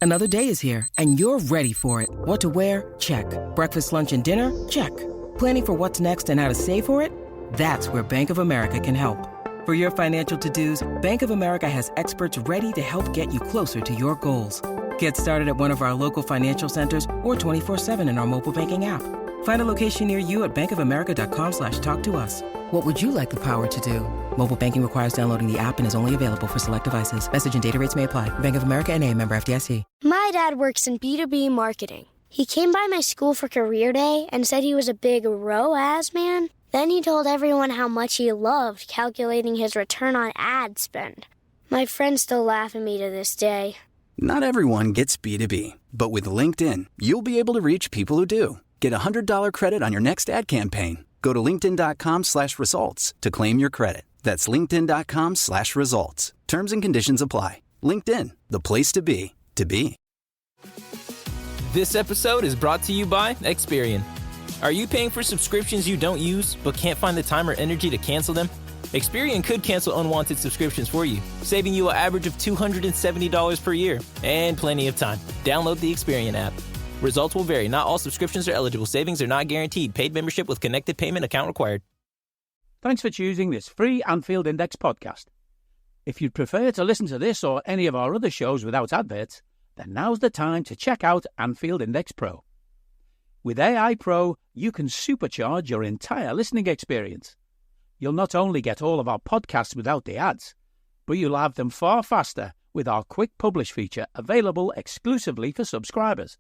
Another day is here, and you're ready for it. What to wear? Check. Breakfast, lunch, and dinner? Check. Planning for what's next and how to save for it? That's where Bank of America can help. For your financial to-dos, Bank of America has experts ready to help get you closer to your goals. Get started at one of our local financial centers or 24/7 in our mobile banking app. Find a location near you at bankofamerica.com/talktous. What would you like the power to do? Mobile banking requires downloading the app and is only available for select devices. Message and data rates may apply. Bank of America N.A., member FDIC. My dad works in B2B marketing. He came by my school for career day and said he was a big ROAS man. Then he told everyone how much he loved calculating his return on ad spend. My friends still laugh at me to this day. Not everyone gets B2B, but with LinkedIn, you'll be able to reach people who do. Get a $100 credit on your next ad campaign. Go to linkedin.com/results to claim your credit. That's linkedin.com/results. Terms and conditions apply. LinkedIn, the place to be, to be. This episode is brought to you by Experian. Are you paying for subscriptions you don't use, but can't find the time or energy to cancel them? Experian could cancel unwanted subscriptions for you, saving you an average of $270 per year, and plenty of time. Download the Experian app. Results will vary. Not all subscriptions are eligible. Savings are not guaranteed. Paid membership with connected payment account required. Thanks for choosing this free Anfield Index podcast. If you'd prefer to listen to this or any of our other shows without adverts, then now's the time to check out Anfield Index Pro. With AI Pro, you can supercharge your entire listening experience. You'll not only get all of our podcasts without the ads, but you'll have them far faster with our Quick Publish feature available exclusively for subscribers.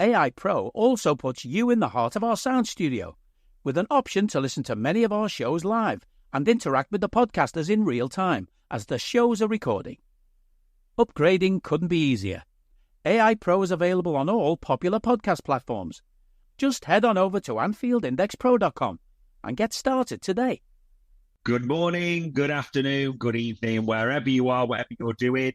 AI Pro also puts you in the heart of our sound studio, with an option to listen to many of our shows live and interact with the podcasters in real time as the shows are recording. Upgrading couldn't be easier. AI Pro is available on all popular podcast platforms. Just head on over to AnfieldIndexPro.com and get started today. Good morning, good afternoon, good evening, wherever you are, whatever you're doing.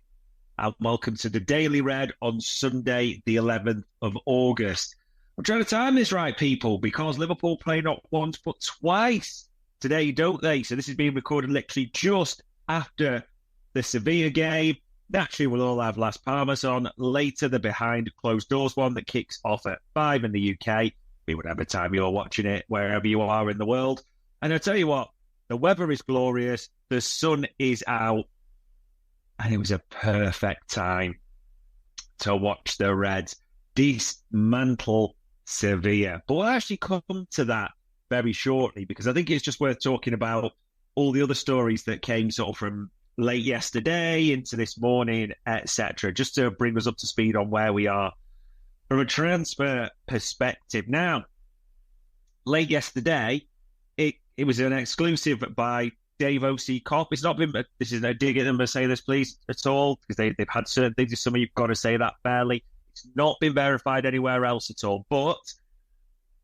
And welcome to the Daily Red on Sunday, the 11th of August. I'm trying to time this right, people, because Liverpool play not once but twice today, don't they? So this is being recorded literally just after the Sevilla game. Naturally, we'll all have Las Palmas on later, the behind closed doors one that kicks off at 5 in the UK. Be whatever time you're watching it, wherever you are in the world. And I'll tell you what, the weather is glorious, the sun is out, and it was a perfect time to watch the Reds dismantle Sevilla. But we'll actually come to that very shortly, because I think it's just worth talking about all the other stories that came sort of from late yesterday into this morning, etc., just to bring us up to speed on where we are from a transfer perspective. Now, late yesterday, it was an exclusive by Dave O.C. Cobb. It's not been, this is no dig at them to say this, please, at all, because they've had certain things. Some of you've got to say that fairly. It's not been verified anywhere else at all. But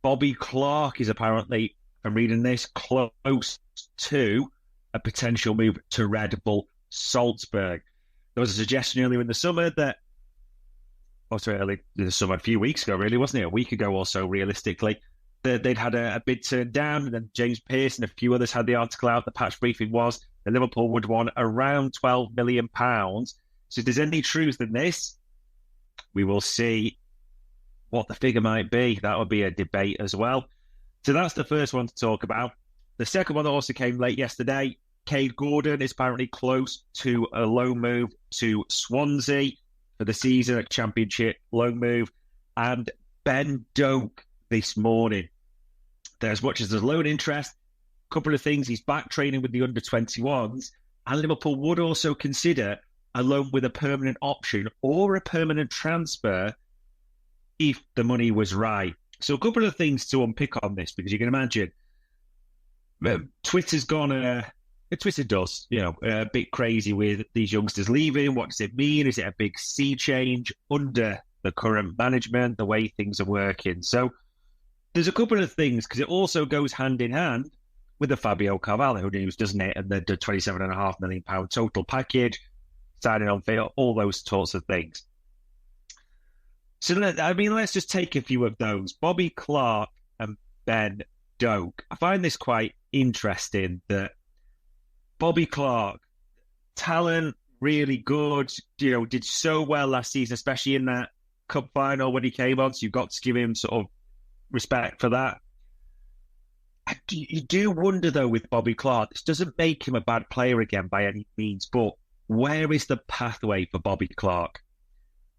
Bobby Clark is apparently, I'm reading this, close to a potential move to Red Bull Salzburg. There was a suggestion earlier in the summer that, early in the summer, a few weeks ago, really, wasn't it? A week ago or so, realistically, that they'd had a bid turned down, and then James Pearce and a few others had the article out. The patch briefing was that Liverpool would want around £12 million. So if there's any truth in this, we will see what the figure might be. That would be a debate as well. So that's the first one to talk about. The second one that also came late yesterday, Cade Gordon is apparently close to a loan move to Swansea for the season, a championship loan move. And Ben Doak this morning. There's much as there's loan interest. A couple of things. He's back training with the under-21s. And Liverpool would also consider a loan with a permanent option or a permanent transfer if the money was right. So a couple of things to unpick on this, because you can imagine Twitter's gone, Twitter does, a bit crazy with these youngsters leaving. What does it mean? Is it a big sea change under the current management, the way things are working? So there's a couple of things, because it also goes hand in hand with the Fabio Carvalho news, doesn't it? And the £27.5 million total package, signing on field, all those sorts of things. So, let's just take a few of those. Bobby Clark and Ben Doak. I find this quite interesting that Bobby Clark, talent, really good, did so well last season, especially in that cup final when he came on. So you've got to give him sort of respect for that. You do wonder, though, with Bobby Clark, this doesn't make him a bad player again by any means, but where is the pathway for Bobby Clark?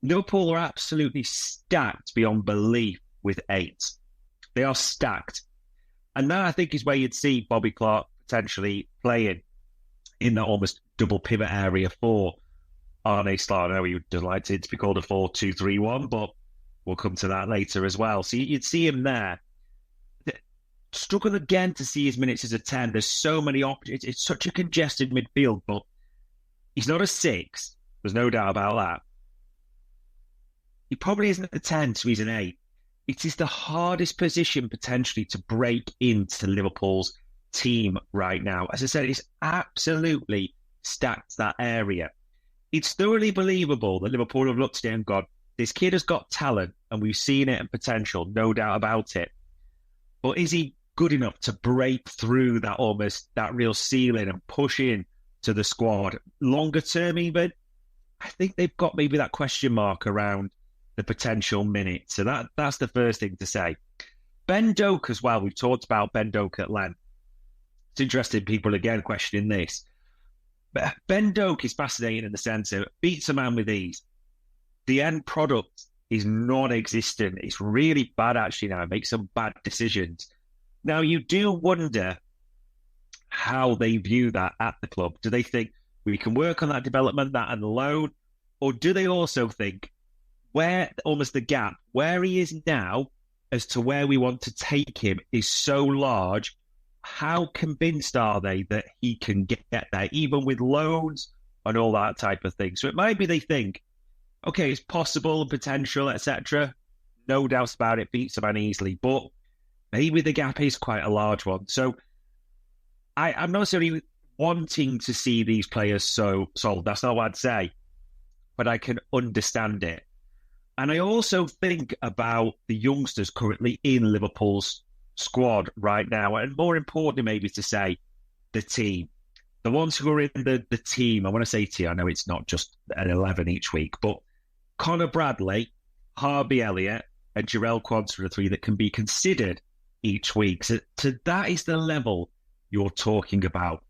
Liverpool are absolutely stacked beyond belief with 8. They are stacked. And that, I think, is where you'd see Bobby Clark potentially playing in that almost double pivot area for Arne Slot. I know he would like it to be called a 4-2-3-1, but we'll come to that later as well. So you'd see him there. Struggle again to see his minutes as a 10. There's so many options. It's such a congested midfield, but he's not a 6. There's no doubt about that. He probably isn't a 10, so he's an 8. It is the hardest position potentially to break into Liverpool's team right now. As I said, it's absolutely stacked, that area. It's thoroughly believable that Liverpool have looked at it and gone, this kid has got talent and we've seen it and potential, no doubt about it. But is he good enough to break through that real ceiling and push in to the squad? Longer term even, I think they've got maybe that question mark around the potential minutes. So that's the first thing to say. Ben Doak as well. We've talked about Ben Doak at length. It's interesting, people again questioning this. But Ben Doak is fascinating in the sense of beats a man with ease. The end product is non-existent. It's really bad actually now. It makes some bad decisions. Now, you do wonder how they view that at the club. Do they think we can work on that development, that and loan? Or do they also think where almost the gap, where he is now as to where we want to take him is so large? How convinced are they that he can get there, even with loans and all that type of thing? So it might be they think, okay, it's possible, potential, etc. No doubts about it, beats a man easily, but maybe the gap is quite a large one. So I'm not necessarily wanting to see these players so sold. That's not what I'd say, but I can understand it. And I also think about the youngsters currently in Liverpool's squad right now, and more importantly, maybe to say the team. The ones who are in the team, I want to say to you, I know it's not just an 11 each week, but Connor Bradley, Harvey Elliott, and Jarell Quansah are the 3 that can be considered each week. So that is the level you're talking about.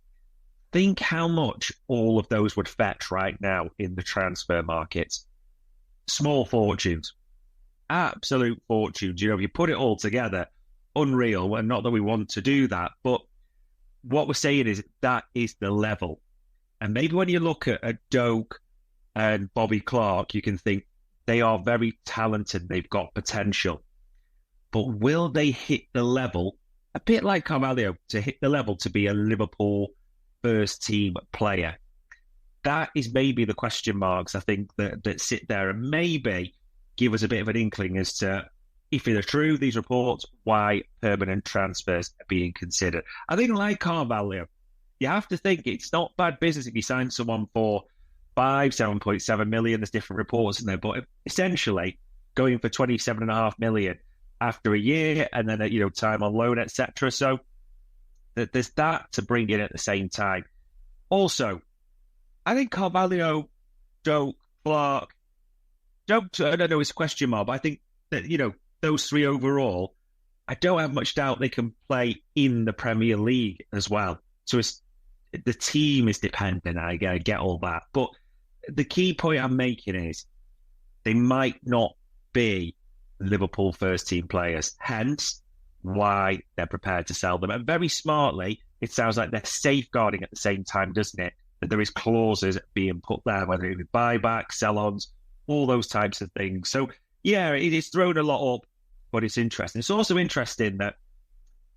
Think how much all of those would fetch right now in the transfer markets. Small fortunes. Absolute fortunes. If you put it all together, unreal. And not that we want to do that, but what we're saying is that is the level. And maybe when you look at Doak and Bobby Clark, you can think they are very talented. They've got potential. But will they hit the level, a bit like Carvalho, to hit the level to be a Liverpool first team player? That is maybe the question marks, I think, that sit there and maybe give us a bit of an inkling as to, if they're true, these reports, why permanent transfers are being considered. I think like Carvalho, you have to think it's not bad business if you sign someone for 7.7 million. There's different reports in there, but essentially going for 27.5 million after a year and then time on loan, etc. So there's that to bring in at the same time. Also, I think Carvalho, Doak, Clark, I don't know, it's a question mark, but I think that, those 3 overall, I don't have much doubt they can play in the Premier League as well. So the team is dependent, I get all that. But the key point I'm making is they might not be Liverpool first team players, hence why they're prepared to sell them. And very smartly, it sounds like they're safeguarding at the same time, doesn't it? That there is clauses being put there, whether it be buyback, sell-ons, all those types of things. So, yeah, it is thrown a lot up, but it's interesting. It's also interesting that,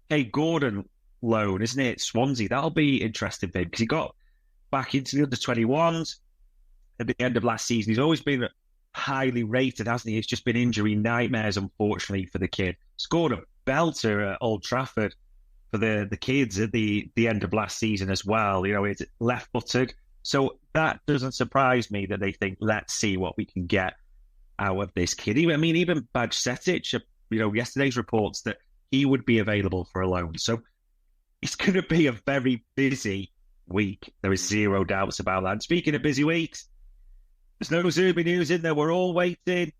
hey, Gordon loan, isn't it? Swansea, that'll be interesting for him because he got back into the under-21s at the end of last season. He's always been highly rated, hasn't he? It's just been injury nightmares, unfortunately, for the kid. Scored a belter at Old Trafford for the kids at the end of last season as well. It's left-footed. So that doesn't surprise me that they think, let's see what we can get out of this kid. Even Bajcetic, yesterday's reports that he would be available for a loan. So it's going to be a very busy week. There is zero doubts about that. And speaking of busy weeks, there's no Zubi news in there. We're all waiting.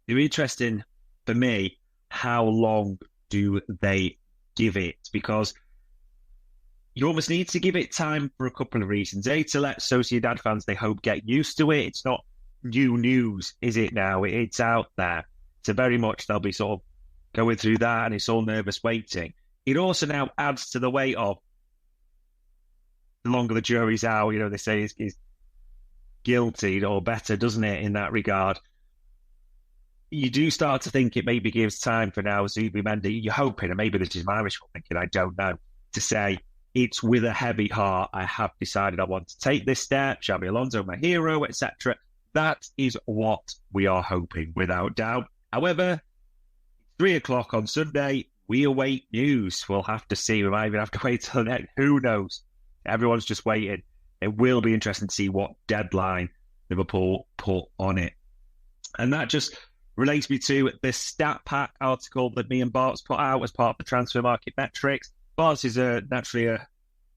It'll be interesting for me, how long do they give it? Because you almost need to give it time for a couple of reasons. A, to let Sociedad fans, they hope, get used to it. It's not new news, is it now? It's out there. So very much they'll be sort of going through that, and it's all nervous waiting. It also now adds to the weight of the longer the jury's out, they say is guilty or better, doesn't it, in that regard? You do start to think it maybe gives time for now Zubimendi. You're hoping, and maybe this is my wishful thinking, I don't know, to say, it's with a heavy heart I have decided I want to take this step. Xabi Alonso, my hero, etc. That is what we are hoping, without doubt. However, 3:00 on Sunday, we await news. We'll have to see. We might even have to wait till next. Who knows? Everyone's just waiting. It will be interesting to see what deadline Liverpool put on it. And that just relates me to the Stat Pack article that me and Bart's put out as part of the Transfer Market Metrics. Bart's is naturally in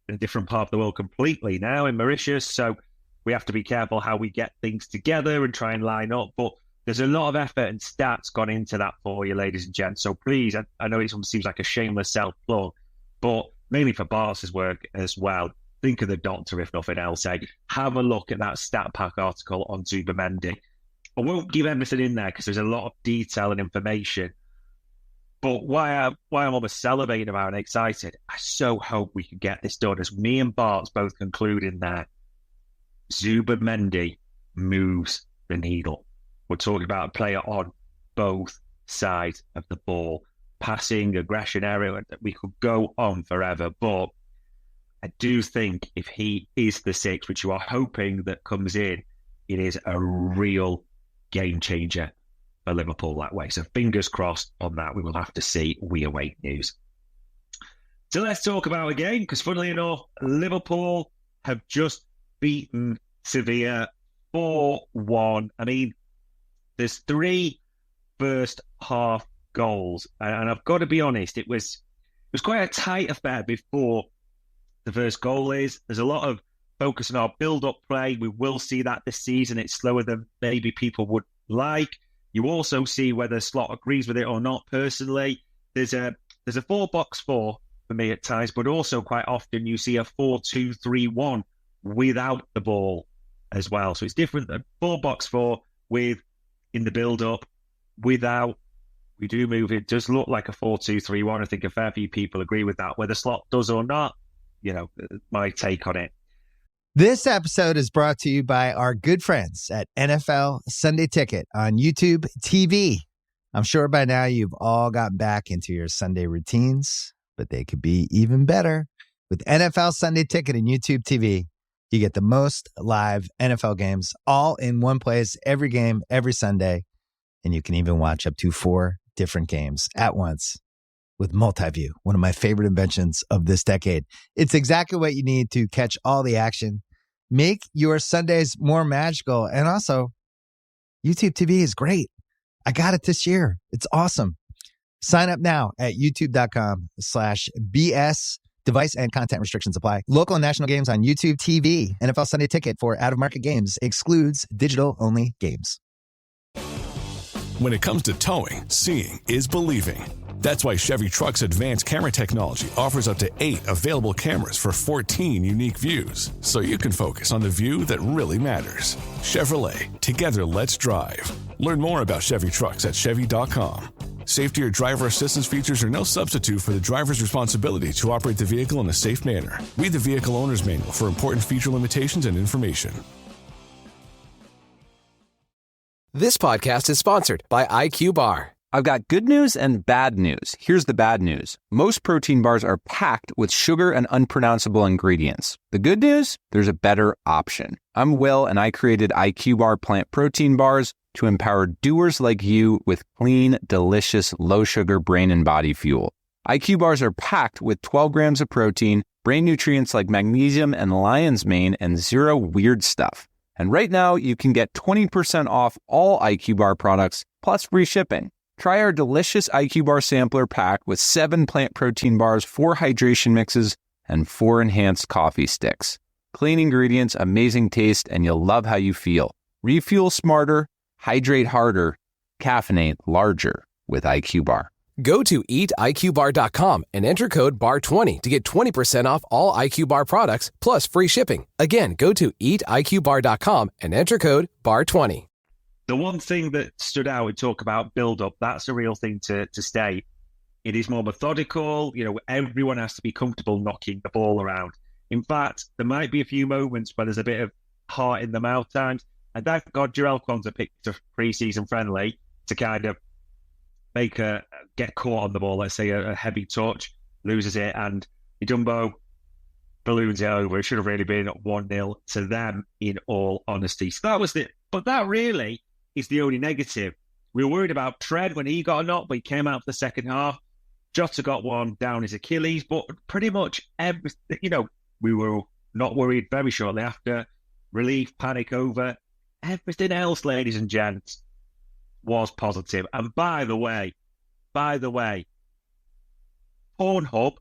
a different part of the world completely now, in Mauritius, so we have to be careful how we get things together and try and line up. But there's a lot of effort and stats gone into that for you, ladies and gents. So please, I know it seems like a shameless self-plug, but mainly for Bart's work as well. Think of the doctor, if nothing else. Have a look at that Stat Pack article on Zubimendi. I won't give everything in there because there's a lot of detail and information. But why I'm almost salivating about and excited, I so hope we can get this done, as me and Bart's both conclude in there. Zubimendi moves the needle. We're talking about a player on both sides of the ball. Passing, aggression area, we could go on forever. But I do think if he is the six, which you are hoping that comes in, it is a real game changer for Liverpool that way. So fingers crossed on that. We will have to see. We await news. So let's talk about a game, because funnily enough, Liverpool have just beaten Sevilla 4-1. I mean, there's 3 first half goals, and I've got to be honest, it was quite a tight affair before the first goal is. There's a lot of focus on our build-up play. We will see that this season. It's slower than maybe people would like. You also see whether Slot agrees with it or not. Personally, there's a 4-box-4 for me at times, but also quite often you see a 4-2-3-1 without the ball as well. So it's different than 4-box-4 with in the build-up, without. We do move. It does look like a 4-2-3-1. I think a fair few people agree with that. Whether Slot does or not, my take on it. This episode is brought to you by our good friends at NFL Sunday Ticket on YouTube TV. I'm sure by now you've all gotten back into your Sunday routines, but they could be even better. With NFL Sunday Ticket and YouTube TV, you get the most live NFL games all in one place, every game, every Sunday. And you can even watch up to 4 different games at once with multi-view, one of my favorite inventions of this decade. It's exactly what you need to catch all the action. Make your Sundays more magical. And also, YouTube TV is great. I got it this year. It's awesome. Sign up now at youtube.com/BS. Device and content restrictions apply. Local and national games on YouTube TV. NFL Sunday Ticket for out-of-market games excludes digital-only games. When it comes to towing, seeing is believing. That's why Chevy Truck's advanced camera technology offers up to 8 available cameras for 14 unique views, so you can focus on the view that really matters. Chevrolet, together let's drive. Learn more about Chevy Trucks at Chevy.com. Safety or driver assistance features are no substitute for the driver's responsibility to operate the vehicle in a safe manner. Read the Vehicle Owner's Manual for important feature limitations and information. This podcast is sponsored by IQ Bar. I've got good news and bad news. Here's the bad news. Most protein bars are packed with sugar and unpronounceable ingredients. The good news? There's a better option. I'm Will, and I created IQ Bar plant protein bars to empower doers like you with clean, delicious, low-sugar brain and body fuel. IQ Bars are packed with 12 grams of protein, brain nutrients like magnesium and lion's mane, and 0 weird stuff. And right now, you can get 20% off all IQ Bar products, plus free shipping. Try our delicious IQ Bar sampler pack with 7 plant protein bars, 4 hydration mixes, and 4 enhanced coffee sticks. Clean ingredients, amazing taste, and you'll love how you feel. Refuel smarter, hydrate harder, caffeinate larger with IQ Bar. Go to eatiqbar.com and enter code BAR20 to get 20% off all IQ Bar products plus free shipping. Again, go to eatiqbar.com and enter code BAR20. The one thing that stood out, we talk about build-up, that's a real thing to state. It is more methodical. Everyone has to be comfortable knocking the ball around. In fact, there might be a few moments where there's a bit of heart in the mouth times. And thank God Jarell Quansah picked a pre-season friendly to kind of get caught on the ball, let's say a heavy touch, loses it, and Idumbo balloons it over. It should have really been 1-0 to them, in all honesty. So that was it. But that really is the only negative. We were worried about Trent when he got a knock, but he came out for the second half. Jota got one down his Achilles, but pretty much everything, we were not worried very shortly after. Relief, panic over. Everything else, ladies and gents, was positive. And by the way, Pornhub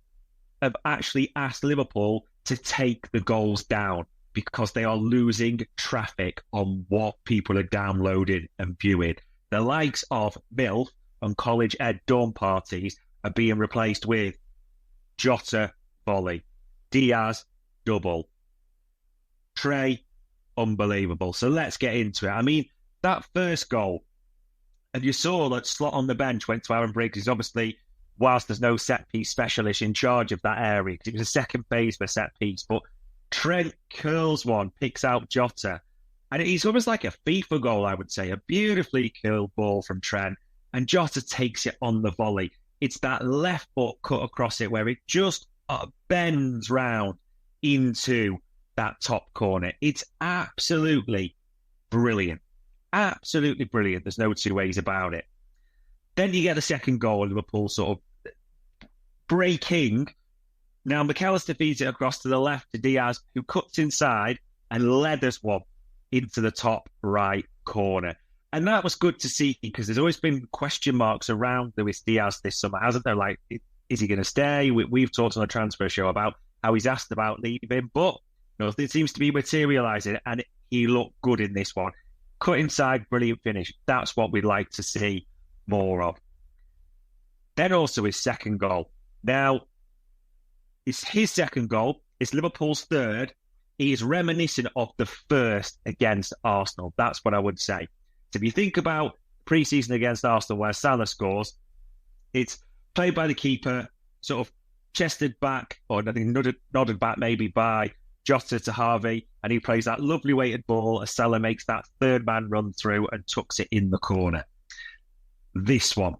have actually asked Liverpool to take the goals down because they are losing traffic on what people are downloading and viewing. The likes of MILF and college ed dorm parties are being replaced with Jota volley, Diaz double, Trey unbelievable. So let's get into it. I mean, that first goal, and you saw that Slot on the bench went to Aaron Briggs. He's obviously, whilst there's no set-piece specialist in charge of that area, because it was a second phase for set-piece, but Trent curls one, picks out Jota, and it's almost like a FIFA goal, I would say. A beautifully curled ball from Trent, and Jota takes it on the volley. It's that left foot cut across it where it just bends round into that top corner. It's absolutely brilliant. Absolutely brilliant. There's no two ways about it. Then you get the second goal, Liverpool sort of breaking. Now, McAllister feeds it across to the left to Diaz, who cuts inside and leathers one into the top right corner. And that was good to see because there's always been question marks around Luis Diaz this summer, hasn't there? Like, is he going to stay? We've talked on the transfer show about how he's asked about leaving, but nothing seems to be materialising, and he looked good in this one. Cut inside, brilliant finish. That's what we'd like to see more of. Then also his second goal. Now, it's his second goal. It's Liverpool's third. He is reminiscent of the first against Arsenal. That's what I would say. So if you think about pre-season against Arsenal where Salah scores, it's played by the keeper, sort of chested back, or I think nodded back maybe by Jota to Harvey, and he plays that lovely weighted ball as Salah makes that third man run through and tucks it in the corner. This one,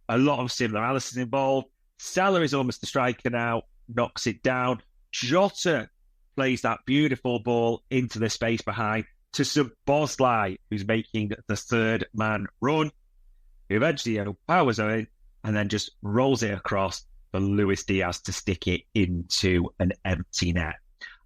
a lot of similar analysis involved. Salah is almost the striker now, knocks it down. Jota plays that beautiful ball into the space behind to Szoboszlai, who's making the third man run, who eventually powers in and then just rolls it across for Luis Diaz to stick it into an empty net.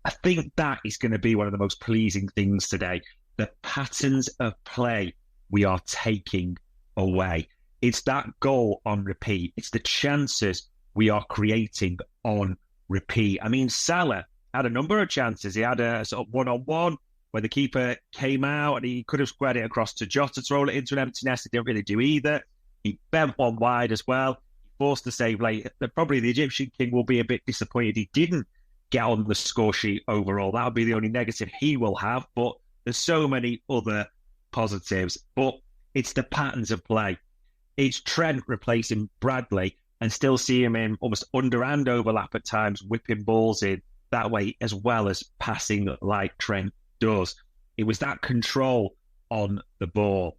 I think that is going to be one of the most pleasing things today. The patterns of play we are taking away. It's that goal on repeat. It's the chances we are creating on repeat. I mean, Salah had a number of chances. He had a sort of one-on-one where the keeper came out and he could have squared it across to Jota to roll it into an empty nest. He didn't really do either. He bent one wide as well. He forced the save late. Probably the Egyptian king will be a bit disappointed he didn't get on the score sheet overall. That would be the only negative he will have, but there's so many other positives. But it's the patterns of play. It's Trent replacing Bradley and still see him in almost under and overlap at times, whipping balls in that way, as well as passing like Trent does. It was that control on the ball.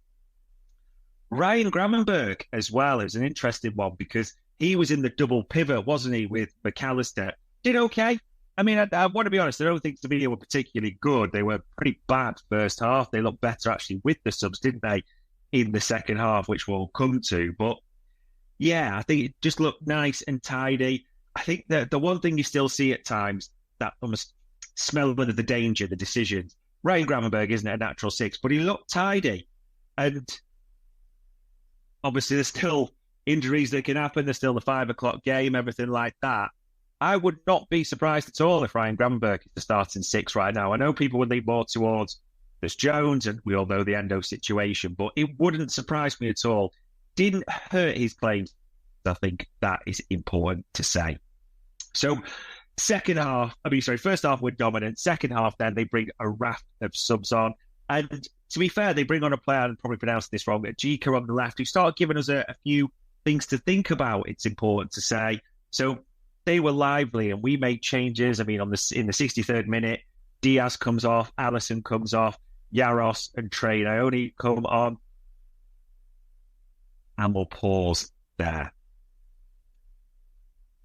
Ryan Gravenberch as well is an interesting one because he was in the double pivot, wasn't he, with McAllister. Did okay. I mean, I want to be honest, I don't think Sevilla were particularly good. They were pretty bad first half. They looked better actually with the subs, didn't they, in the second half, which we'll come to. But yeah, I think it just looked nice and tidy. I think that the one thing you still see at times, that almost smell of the danger, the decisions. Ryan Gravenberch isn't a natural six, but he looked tidy. And obviously there's still injuries that can happen. There's still the 5 o'clock game, everything like that. I would not be surprised at all if Ryan Gravenberch is the starting 6 right now. I know people would lean more towards Chris Jones, and we all know the Endo situation, but it wouldn't surprise me at all. Didn't hurt his claims. I think that is important to say. So first half we're dominant. Second half, then they bring a raft of subs on. And to be fair, they bring on a player, I'm probably pronouncing this wrong, Jika on the left, who started giving us a few things to think about, it's important to say. So they were lively and we made changes. I mean, in the 63rd minute, Diaz comes off, Alisson comes off, Yaros and Trey Naoni come on. And we'll pause there,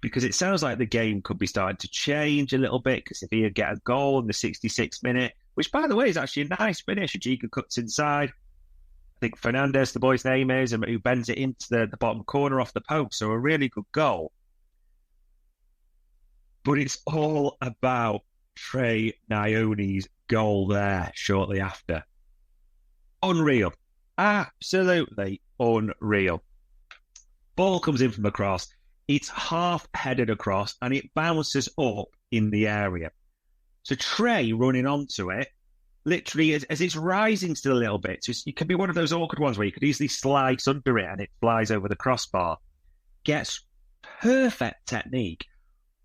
because it sounds like the game could be starting to change a little bit, because if he would get a goal in the 66th minute, which, by the way, is actually a nice finish, Ajika cuts inside. I think Fernandez, the boy's name is, and who bends it into the bottom corner off the post, so a really good goal. But it's all about Trey Naoni's goal there shortly after. Unreal. Absolutely unreal. Ball comes in from across. It's half-headed across, and it bounces up in the area. So Trey running onto it, literally as it's rising still a little bit, so it can be one of those awkward ones where you could easily slice under it and it flies over the crossbar. Gets perfect technique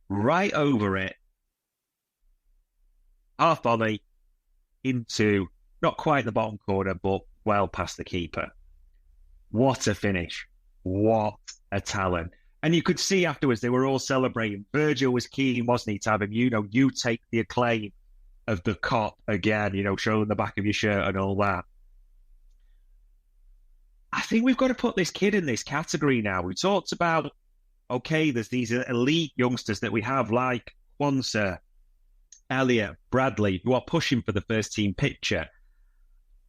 right over it, half volley into not quite the bottom corner, but well past the keeper. What a finish. What a talent. And you could see afterwards they were all celebrating. Virgil was keen, wasn't he, to have him, you take the acclaim of the cop again, showing the back of your shirt and all that. I think we've got to put this kid in this category now. We talked about, okay, there's these elite youngsters that we have like Kwanzaa, Elliott, Bradley, who are pushing for the first team picture.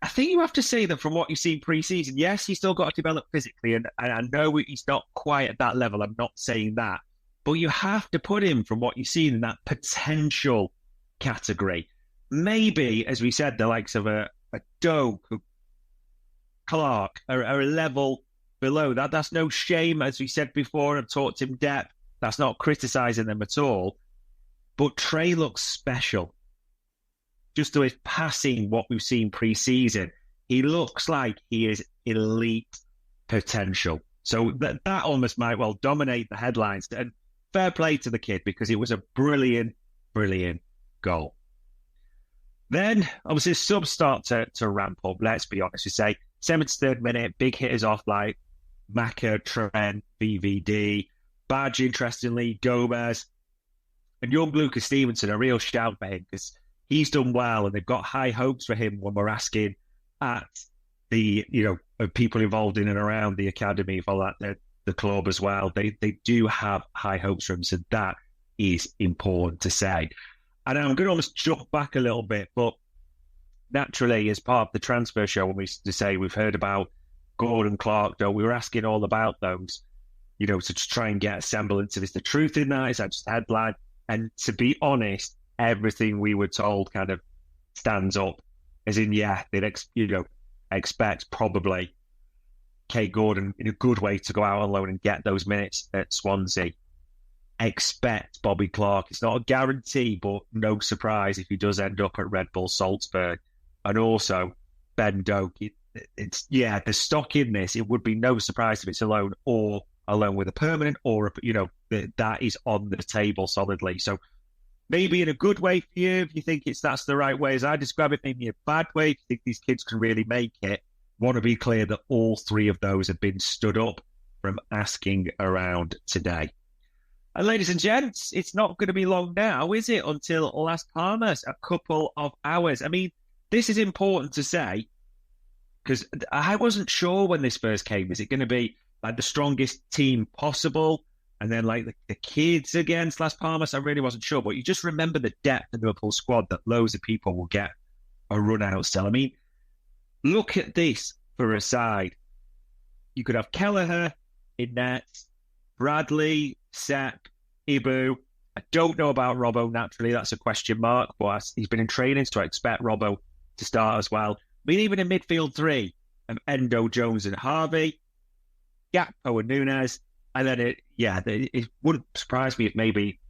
I think you have to say that from what you've seen pre-season, yes, he's still got to develop physically, and I know he's not quite at that level. I'm not saying that. But you have to put him, from what you've seen, in that potential category. Maybe, as we said, the likes of a Doak, Clark are a level below that. That's no shame, as we said before, and I've talked in depth. That's not criticising them at all. But Trey looks special. Just to his passing, what we've seen pre-season, he looks like he is elite potential. So that almost might well dominate the headlines. And fair play to the kid, because it was a brilliant, brilliant goal. Then, obviously, subs start to ramp up, let's be honest. We say 73rd minute, big hitters off like Maka, Trent, VVD, Badge, interestingly, Gomez, and young Lucas Stevenson, a real shout for him, because he's done well, and they've got high hopes for him when we're asking at the, people involved in and around the academy for that, the club as well. They do have high hopes for him, so that is important to say. And I'm going to almost jump back a little bit, but naturally, as part of the transfer show, when we say we've heard about Gordon Clark, though, we were asking all about those, to try and get a semblance of, is the truth in that? Is that just a headline? And to be honest, everything we were told kind of stands up, as in, they'd expect probably Kate Gordon in a good way to go out on loan and get those minutes at Swansea. Expect Bobby Clark. It's not a guarantee, but no surprise if he does end up at Red Bull Salzburg. And also Ben Doak. There's stock in this. It would be no surprise if it's a loan or a loan with a permanent, or that is on the table solidly. So maybe in a good way for you, if you think that's the right way as I describe it, maybe a bad way if you think these kids can really make it. Want to be clear that all three of those have been stood up from asking around today. And ladies and gents, it's not going to be long now, is it, until Las Palmas, a couple of hours. I mean, this is important to say, because I wasn't sure when this first came. Is it going to be like the strongest team possible? And then like the kids against Las Palmas? I really wasn't sure. But you just remember the depth of the Liverpool squad, that loads of people will get a run out still. I mean, look at this for a side. You could have Kelleher in net, Bradley, Sepp, Ibu. I don't know about Robbo, naturally. That's a question mark. But he's been in training, so I expect Robbo to start as well. I mean, even in midfield three, Endo, Jones and Harvey, Gakpo and Nunes. And then it wouldn't surprise me if maybe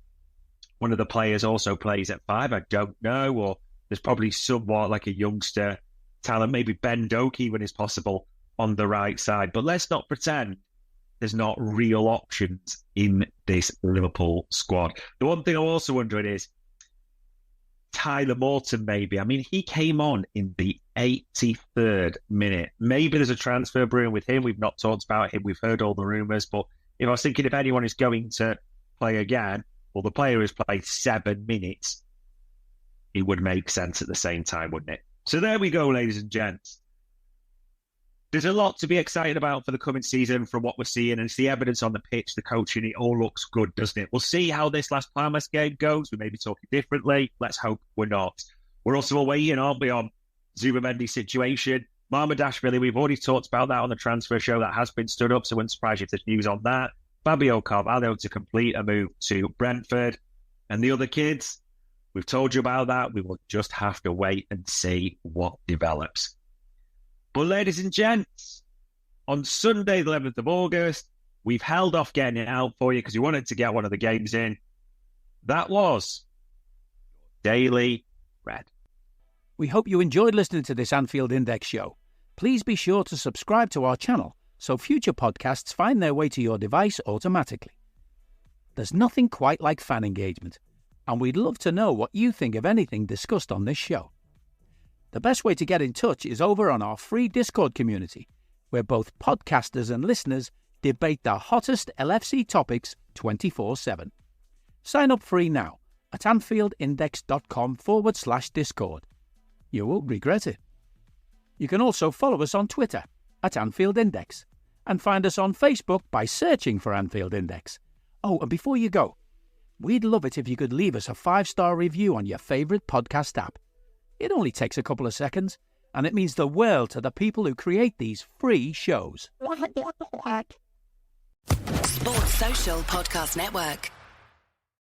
one of the players also plays at 5. I don't know. Or there's probably somewhat like a youngster talent, maybe Ben Doki when it's possible on the right side. But let's not pretend there's not real options in this Liverpool squad. The one thing I'm also wondering is Tyler Morton, maybe. I mean, he came on in the 83rd minute. Maybe there's a transfer brewing with him. We've not talked about him. We've heard all the rumours. But if I was thinking if anyone is going to play again, well, the player has played 7 minutes. It would make sense at the same time, wouldn't it? So there we go, ladies and gents. There's a lot to be excited about for the coming season from what we're seeing, and it's the evidence on the pitch, the coaching, it all looks good, doesn't it? We'll see how this Las Palmas game goes. We may be talking differently. Let's hope we're not. We're also waiting, aren't we, on Zubimendi situation. Marmadashvili, we've already talked about that on the transfer show. That has been stood up, so I wouldn't surprise you if there's news on that. Fabio Carvalho to complete a move to Brentford. And the other kids, we've told you about that. We will just have to wait and see what develops. But ladies and gents, on Sunday, the 11th of August, we've held off getting it out for you because we wanted to get one of the games in. That was Daily Red. We hope you enjoyed listening to this Anfield Index show. Please be sure to subscribe to our channel so future podcasts find their way to your device automatically. There's nothing quite like fan engagement, and we'd love to know what you think of anything discussed on this show. The best way to get in touch is over on our free Discord community, where both podcasters and listeners debate the hottest LFC topics 24/7. Sign up free now at AnfieldIndex.com/Discord. You won't regret it. You can also follow us on Twitter at Anfield Index and find us on Facebook by searching for Anfield Index. Oh, and before you go, we'd love it if you could leave us a 5-star review on your favourite podcast app. It only takes a couple of seconds, and it means the world to the people who create these free shows. Sports Social Podcast Network.